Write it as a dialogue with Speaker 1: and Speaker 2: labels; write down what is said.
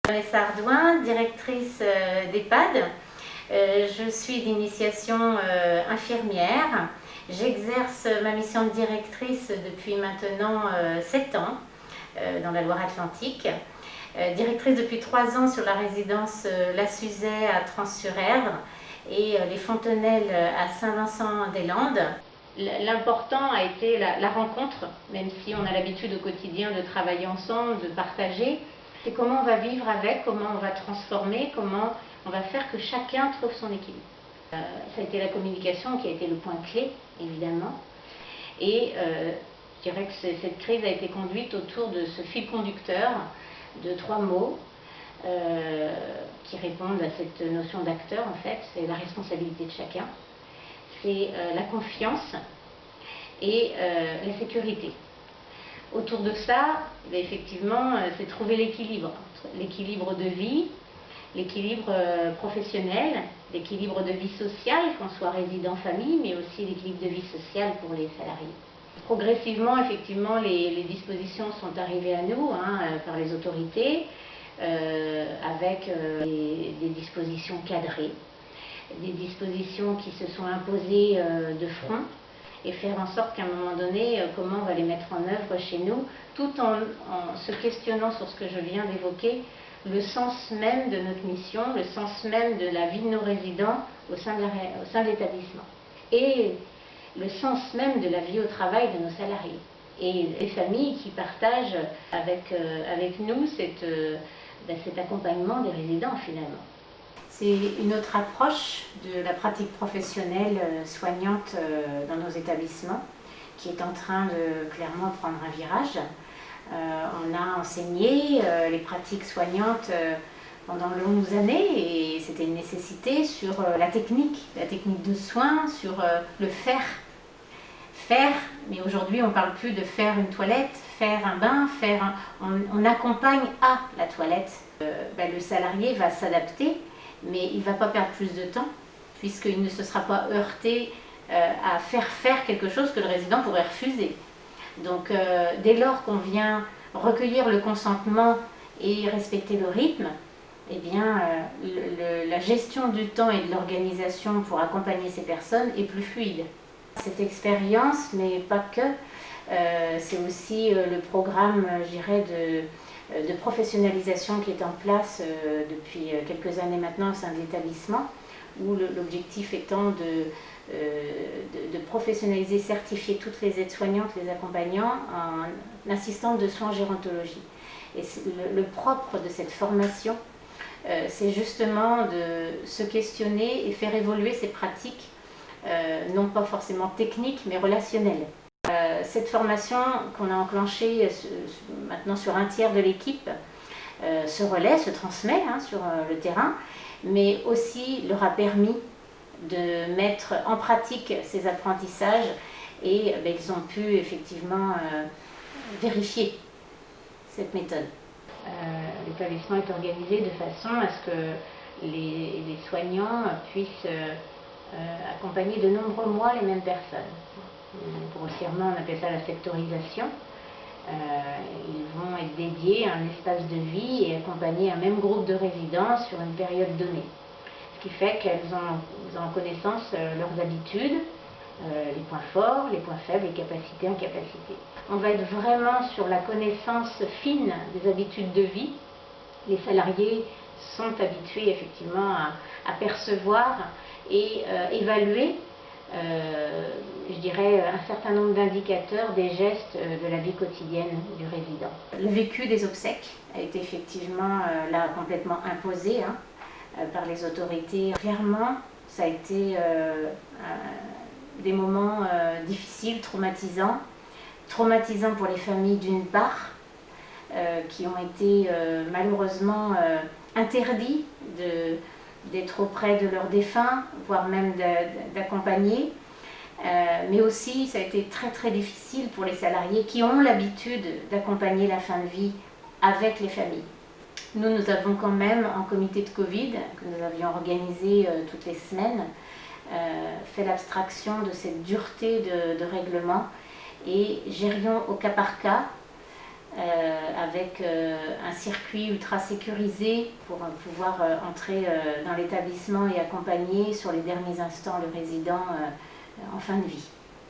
Speaker 1: Vanessa Ardouin, directrice d'EHPAD. Je suis d'initiation infirmière. J'exerce ma mission de directrice depuis maintenant 7 ans dans la Loire-Atlantique. Directrice depuis 3 ans sur la résidence La Suzet à Trans-sur-Erdre et les Fontenelles à Saint-Vincent-des-Landes. L'important a été la rencontre, même si on a l'habitude au quotidien de travailler ensemble, de partager. C'est comment on va vivre avec, comment on va transformer, comment on va faire que chacun trouve son équilibre. Ça a été la communication qui a été le point clé, évidemment. Et je dirais que cette crise a été conduite autour de ce fil conducteur de 3 mots qui répondent à cette notion d'acteur, en fait. C'est la responsabilité de chacun, c'est la confiance et la sécurité. Autour de ça, effectivement, c'est trouver l'équilibre de vie, l'équilibre professionnel, l'équilibre de vie sociale, qu'on soit résident-famille, mais aussi l'équilibre de vie sociale pour les salariés. Progressivement, effectivement, les dispositions sont arrivées à nous par les autorités, avec des dispositions cadrées, des dispositions qui se sont imposées de front, et faire en sorte qu'à un moment donné, comment on va les mettre en œuvre chez nous, tout en se questionnant sur ce que je viens d'évoquer, le sens même de notre mission, le sens même de la vie de nos résidents au sein de l'établissement, et le sens même de la vie au travail de nos salariés, et les familles qui partagent avec nous cet accompagnement des résidents finalement. C'est une autre approche de la pratique professionnelle soignante dans nos établissements qui est en train de clairement prendre un virage. On a enseigné les pratiques soignantes pendant de longues années et c'était une nécessité sur la technique de soins, sur le faire. Mais aujourd'hui on ne parle plus de faire une toilette, faire un bain, on accompagne à la toilette. Le salarié va s'adapter, mais il ne va pas perdre plus de temps, puisqu'il ne se sera pas heurté à faire quelque chose que le résident pourrait refuser. Donc dès lors qu'on vient recueillir le consentement et respecter le rythme, eh bien, la gestion du temps et de l'organisation pour accompagner ces personnes est plus fluide. Cette expérience, mais pas que, c'est aussi le programme, je dirais, de professionnalisation qui est en place depuis quelques années maintenant au sein de l'établissement, où l'objectif étant de professionnaliser, certifier toutes les aides-soignantes, les accompagnants en assistantes de soins en gérontologie. Et le propre de cette formation, c'est justement de se questionner et faire évoluer ces pratiques, non pas forcément techniques, mais relationnelles. Cette formation qu'on a enclenchée maintenant sur un tiers de l'équipe se relaie, se transmet sur le terrain, mais aussi leur a permis de mettre en pratique ces apprentissages et ils ont pu effectivement vérifier cette méthode. L'établissement est organisé de façon à ce que les soignants puissent accompagner de nombreux mois les mêmes personnes. Grossièrement, on appelle ça la sectorisation. Ils vont être dédiés à un espace de vie et accompagner un même groupe de résidents sur une période donnée. Ce qui fait qu'elles ont en connaissance leurs habitudes, les points forts, les points faibles, les capacités, incapacités. On va être vraiment sur la connaissance fine des habitudes de vie. Les salariés sont habitués effectivement à percevoir et évaluer je dirais un certain nombre d'indicateurs des gestes de la vie quotidienne du résident. Le vécu des obsèques a été effectivement là complètement imposé par les autorités. Clairement, ça a été des moments difficiles, traumatisants pour les familles d'une part, qui ont été malheureusement interdits d'être auprès de leurs défunts, voire même d'accompagner. Mais aussi, ça a été très très difficile pour les salariés qui ont l'habitude d'accompagner la fin de vie avec les familles. Nous avons quand même, en comité de Covid, que nous avions organisé toutes les semaines, fait l'abstraction de cette dureté de règlement et gérions au cas par cas avec un circuit ultra sécurisé pour pouvoir entrer dans l'établissement et accompagner sur les derniers instants le résident en fin de vie.